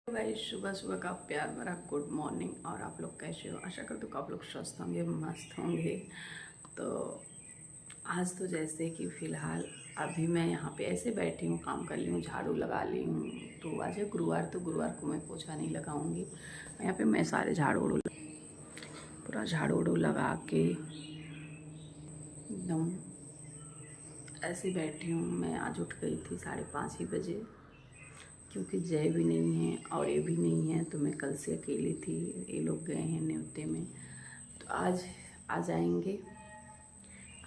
भाई सुबह सुबह का प्यार भरा गुड मॉर्निंग। और आप लोग कैसे हो? आशा करते हो कि आप लोग स्वस्थ होंगे, मस्त होंगे। तो आज तो जैसे कि फ़िलहाल अभी मैं यहाँ पे ऐसे बैठी हूँ, काम कर ली हूँ, झाड़ू लगा ली हूँ। तो आज है गुरुवार, तो गुरुवार को मैं पोछा नहीं लगाऊंगी। यहाँ पे मैं सारे झाड़ू उड़ू पूरा झाड़ू उड़ू लगा के एकदम ऐसे बैठी हूँ। मैं आज उठ गई थी 5:30 ही बजे, क्योंकि जय भी नहीं है और ये भी नहीं है, तो मैं कल से अकेली थी। ये लोग गए हैं न्योते में, तो आज आ जाएंगे।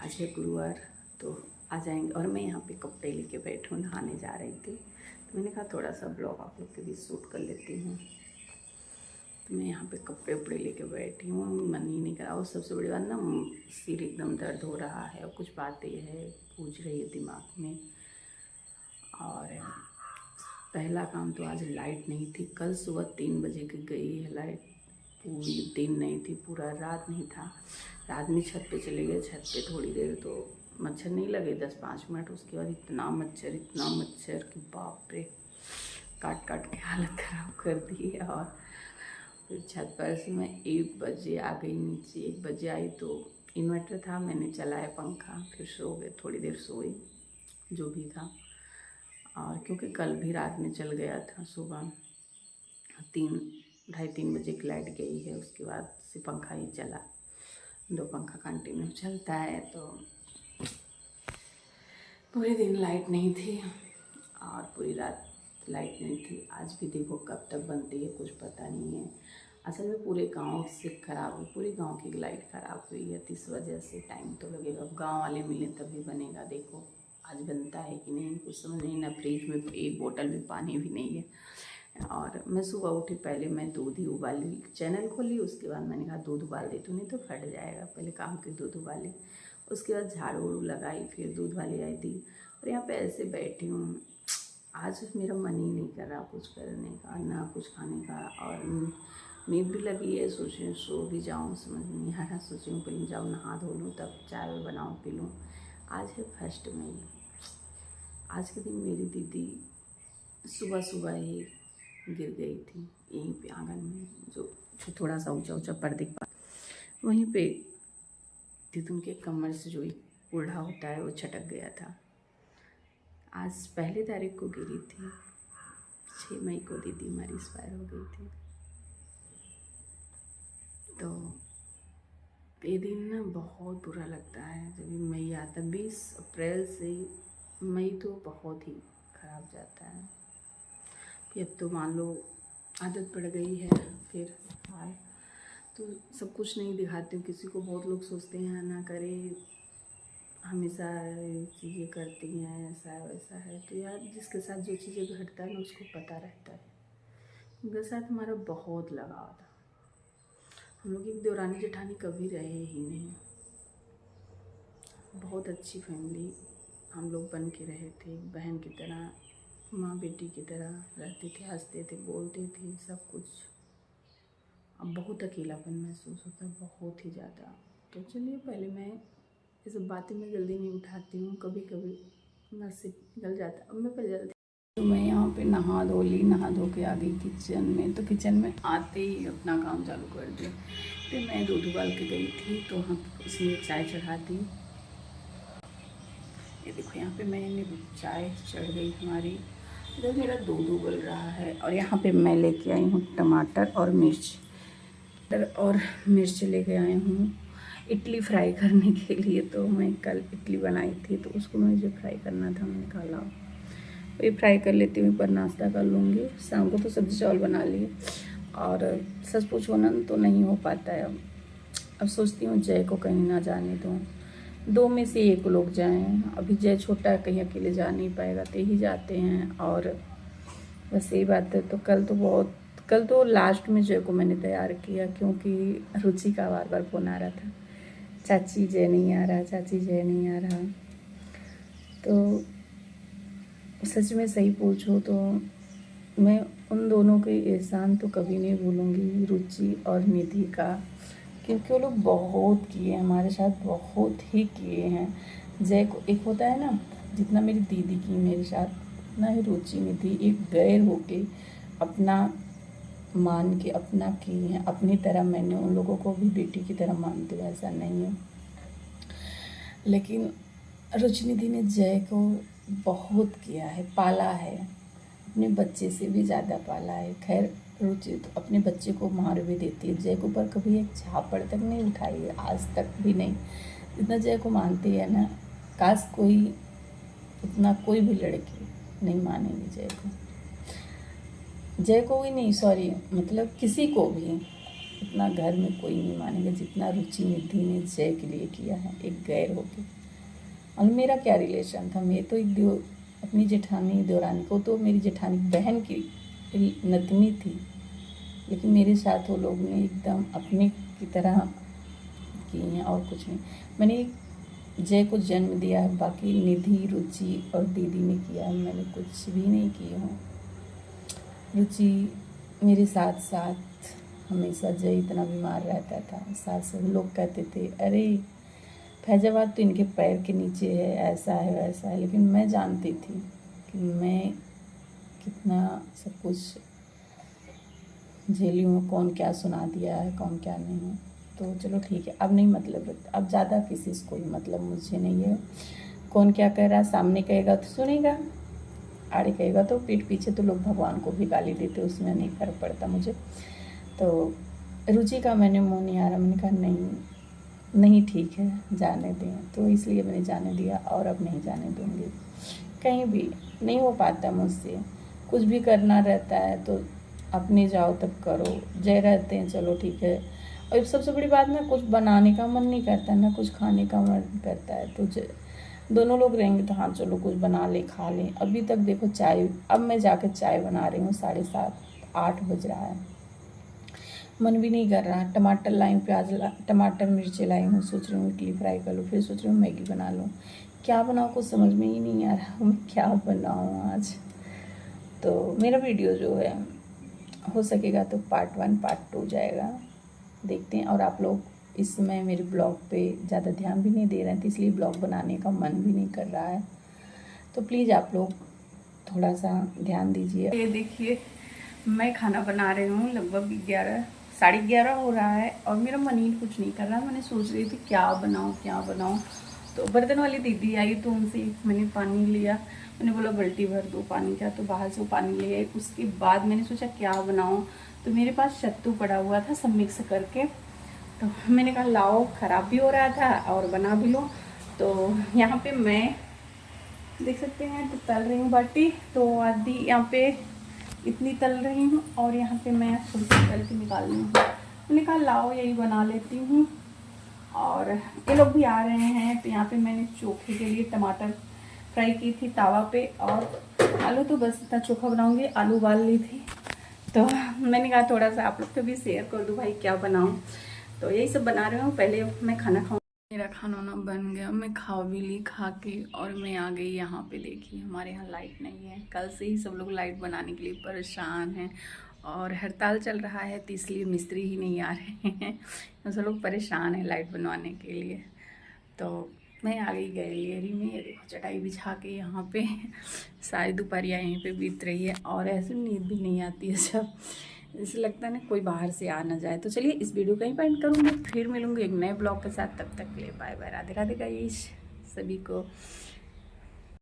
आज है गुरुवार, तो आ जाएंगे। और मैं यहाँ पे कपड़े लेके बैठी हूँ, नहाने जा रही थी, तो मैंने कहा थोड़ा सा ब्लॉग आप लोग के बीच शूट कर लेती हूँ। तो मैं यहाँ पे कपड़े उपड़े लेके बैठी हूँ, मन ही नहीं करा। और सबसे बड़ी बात ना, सिर एकदम दर्द हो रहा है और कुछ बातें है पूछ रही है दिमाग में। और पहला काम तो आज लाइट नहीं थी। कल सुबह 3 बजे की गई है लाइट, पूरी दिन नहीं थी, पूरा रात नहीं था। रात में छत पे चले गए। छत पे थोड़ी देर तो मच्छर नहीं लगे, 10-5 मिनट। उसके बाद इतना मच्छर कि बाप रे, काट काट के हालत ख़राब कर दी। और फिर छत पर से मैं 1 बजे आ गई नीचे। 1 बजे आई तो इन्वर्टर था, मैंने चलाया पंखा, फिर सो गए। थोड़ी देर सोई, जो भी था। और क्योंकि कल भी रात में चल गया था, सुबह 3-2:30-3 बजे की लाइट गई है। उसके बाद से पंखा ही चला, 2 पंखा कंटिन्यू चलता है। तो पूरे दिन लाइट नहीं थी और पूरी रात लाइट नहीं थी। आज भी देखो कब तक बनती है कुछ पता नहीं है। असल में पूरे गांव से ख़राब हुई, पूरे गांव की लाइट ख़राब हुई है, तो इस वजह से टाइम तो लगेगा। अब गाँव वाले मिले तभी बनेगा। देखो आज बनता है कि नहीं, कुछ समझ नहीं। ना फ्रिज में एक बोतल भी पानी भी नहीं है। और मैं सुबह उठी, पहले मैं दूध ही उबाली, चैनल खोली। उसके बाद मैंने कहा दूध उबाल देती हूँ, नहीं तो फट जाएगा। पहले काम की दूध उबाली, उसके बाद झाड़ू उड़ू लगाई, फिर दूध वाली आई थी। और यहाँ पे ऐसे बैठी हूँ। आज मेरा मन ही नहीं कर रहा कुछ करने का, ना कुछ खाने का। और नींद भी लगी है, सोची सो भी जाऊँ, समझ नहीं आ रहा। सोची हूँ पहले जाऊँ नहा धो लूँ, तब चाय बनाऊँ पी लूँ। आज है 1 मई। आज के दिन मेरी दीदी सुबह सुबह ही गिर गई थी, यहीं पे आंगन में, जो थोड़ा सा ऊंचा ऊंचा पर दिख पा, वहीं पे दीदी उनके कमर से जो ओढ़ा होता है वो छटक गया था। आज 1 तारीख को गिरी थी, 6 मई को दीदी हमारी एक्सपायर हो गई थी। तो ये दिन ना बहुत बुरा लगता है जब मई आता। 20 अप्रैल से मई तो बहुत ही ख़राब जाता है। फिर अब तो मान लो आदत पड़ गई है। फिर हाल तो सब कुछ नहीं दिखाती हूँ किसी को। बहुत लोग सोचते हैं ना करे, हमेशा चीज़ें करती हैं, ऐसा है वैसा है। तो यार जिसके साथ जो चीज़ें घटता है ना, उसको पता रहता है। उनके साथ हमारा बहुत लगाव था। हम लोग एक देवरानी जेठानी कभी रहे ही नहीं। बहुत अच्छी फैमिली हम लोग बन के रहे थे, बहन की तरह, माँ बेटी की तरह रहते थे, हंसते थे, बोलते थे, सब कुछ। अब बहुत अकेलापन महसूस होता है, बहुत ही ज़्यादा। तो चलिए, पहले मैं ये सब बातें मैं जल्दी नहीं उठाती हूँ, कभी कभी नसीब निकल जाता है। अब मैं पहले जल्दी, तो मैं यहाँ पे नहा धो ली, नहा धो के आ गई किचन में। तो किचन में आते ही अपना काम चालू कर दिया। फिर मैं दूध उबाल के गई थी, तो वहाँ उसमें चाय चढ़ा दी। ये देखो यहाँ पे मैंने चाय चढ़ गई हमारी। इधर मेरा दूध उबल रहा है। और यहाँ पे मैं लेके आई हूँ टमाटर और मिर्च लेके आई हूँ इडली फ्राई करने के लिए। तो मैं कल इडली बनाई थी, तो उसको मुझे फ्राई करना था। मैंने कहा लाओ ये फ्राई कर लेती हूँ, पर नाश्ता कर लूँगी। शाम को तो सब्ज़ी चावल बना लिए। और सच पूछो ना तो नहीं हो पाता है। अब सोचती हूँ जय को कहीं ना जाने दूँ, 2 में से 1 लोग जाएं। अभी जय छोटा है, कहीं अकेले जा नहीं पाएगा, तो ही जाते हैं। और बस यही बात है। तो कल तो लास्ट में जय को मैंने तैयार किया, क्योंकि रुचि का बार बार फ़ोन आ रहा था, चाची जय नहीं आ रहा, चाची जय नहीं आ रहा। तो सच में सही पूछो तो मैं उन दोनों के एहसान तो कभी नहीं भूलूंगी, रुचि और निधि का। क्योंकि वो लोग बहुत किए हमारे साथ, बहुत ही किए हैं। जय को एक होता है ना, जितना मेरी दीदी की मेरे साथ, उतना ही रुचि निधि एक गैर होके अपना मान के अपना की हैं, अपनी तरह मैंने उन लोगों को भी बेटी की तरह मानती हूँ, ऐसा नहीं है। लेकिन रुचि ने जय को बहुत किया है, पाला है, अपने बच्चे से भी ज़्यादा पाला है। खैर रुचि तो अपने बच्चे को मार भी देती है, जय के ऊपर कभी एक झापड़ तक नहीं उठाई है, आज तक भी नहीं। जितना जय को मानती है ना, काश कोई उतना कोई भी लड़की नहीं मानेगी जय को। जय को भी नहीं, सॉरी, मतलब किसी को भी इतना घर में कोई नहीं मानेगा जितना रुचि निधि ने जय के लिए किया है, एक गैर होके। और मेरा क्या रिलेशन था, मैं तो एक अपनी जेठानी देवरानी को, तो मेरी जेठानी बहन की नतनी थी, लेकिन मेरे साथ वो लोग ने एकदम अपने की तरह की हैं और कुछ नहीं। मैंने जय को जन्म दिया है, बाकी निधि, रुचि और दीदी ने किया है, मैंने कुछ भी नहीं किया हूँ। रुचि मेरे साथ साथ हमेशा, जय इतना बीमार रहता था, साथ सब लोग कहते थे अरे फैजाबाद तो इनके पैर के नीचे है, ऐसा है वैसा है, लेकिन मैं जानती थी कि मैं कितना सब कुछ झेली हूँ, कौन क्या सुना दिया है, कौन क्या नहीं। तो चलो ठीक है, अब नहीं मतलब, अब ज़्यादा किसी से कोई मतलब मुझे नहीं है। कौन क्या कह रहा है, सामने कहेगा तो सुनेगा, आड़े कहेगा तो पीठ पीछे तो लोग भगवान को भी गाली देते, उसमें नहीं फर्क पड़ता मुझे। तो रुचि का मैंने मुँह नहीं आ रहा, मैंने कहा नहीं ठीक है, जाने दें, तो इसलिए मैंने जाने दिया और अब नहीं जाने दूँगी। कहीं भी नहीं हो पाता मुझसे, कुछ भी करना रहता है तो अपने जाओ तब करो, जय रहते हैं चलो ठीक है। और सबसे बड़ी बात ना, कुछ बनाने का मन नहीं करता ना, कुछ खाने का मन करता है, तो दोनों लोग रहेंगे तो हाँ चलो कुछ बना ले खा लें। अभी तक देखो चाय, अब मैं जाकर चाय बना रही हूँ, 7:30-8 बज रहा है, मन भी नहीं कर रहा। टमाटर लाई हूँ, प्याज टमाटर मिर्ची लाई हूँ, सोच रही हूँ इडली फ्राई कर लूँ, फिर सोच रही हूँ मैगी बना लूँ, क्या बनाऊँ कुछ समझ में ही नहीं आ रहा मैं क्या बनाऊँ आज। तो मेरा वीडियो जो है हो सकेगा तो पार्ट 1 पार्ट 2 जाएगा, देखते हैं। और आप लोग इस समय मेरे ब्लॉग पे ज़्यादा ध्यान भी नहीं दे रहे हैं, तो इसलिए ब्लॉग बनाने का मन भी नहीं कर रहा है, तो प्लीज़ आप लोग थोड़ा सा ध्यान दीजिए। ये देखिए मैं खाना बना रही हूँ, लगभग 11-11:30 हो रहा है और मेरा मन ही कुछ नहीं कर रहा। मैंने सोच रही थी क्या बनाऊँ। तो बर्तन वाली दीदी आई तो उनसे मैंने पानी लिया, मैंने बोला बाल्टी भर दो पानी का, तो बाहर से वो पानी ले आई। उसके बाद मैंने सोचा क्या बनाऊँ, तो मेरे पास सत्तू पड़ा हुआ था सब मिक्स करके, तो मैंने कहा लाओ, ख़राब भी हो रहा था और बना भी लो। तो यहाँ पे मैं देख सकते हैं तो तल रही हूँ बाटी, तो आधी यहाँ पे इतनी तल रही हूँ और यहाँ पे मैं थोड़ी सी तल के निकाल रही हूँ। मैंने कहा लाओ यही बना लेती हूँ। और ये लोग भी आ रहे हैं, तो यहाँ पे मैंने चोखे के लिए टमाटर फ्राई की थी तावा पे, और आलू तो बस इतना चोखा बनाऊँगी, आलू उबाल ली थी। तो मैंने कहा थोड़ा सा आप लोग को भी शेयर कर दूँ भाई क्या बनाऊँ, तो यही सब बना रही हूँ। पहले मैं खाना खाऊँ। मेरा खाना वाना बन गया, मैं खा भी ली, खा के और मैं आ गई यहाँ पे। देखिए हमारे यहाँ लाइट नहीं है, कल से ही सब लोग लाइट बनाने के लिए परेशान हैं और हड़ताल चल रहा है, तो इसलिए मिस्त्री ही नहीं आ रहे हैं तो सब लोग परेशान हैं लाइट बनवाने के लिए। तो मैं आ गई गैलरी में, ये देखो चटाई बिछा के यहाँ पे सारी दोपहरिया यहीं पे बीत रही है और ऐसे नींद भी नहीं आती है, सब ऐसे लगता है ना कोई बाहर से आ ना जाए। तो चलिए इस वीडियो का ही एंड करूँगी, फिर मिलूँगी एक नए ब्लॉग के साथ, तब तक के लिए bye bye, Radhe Radhe guys सभी को।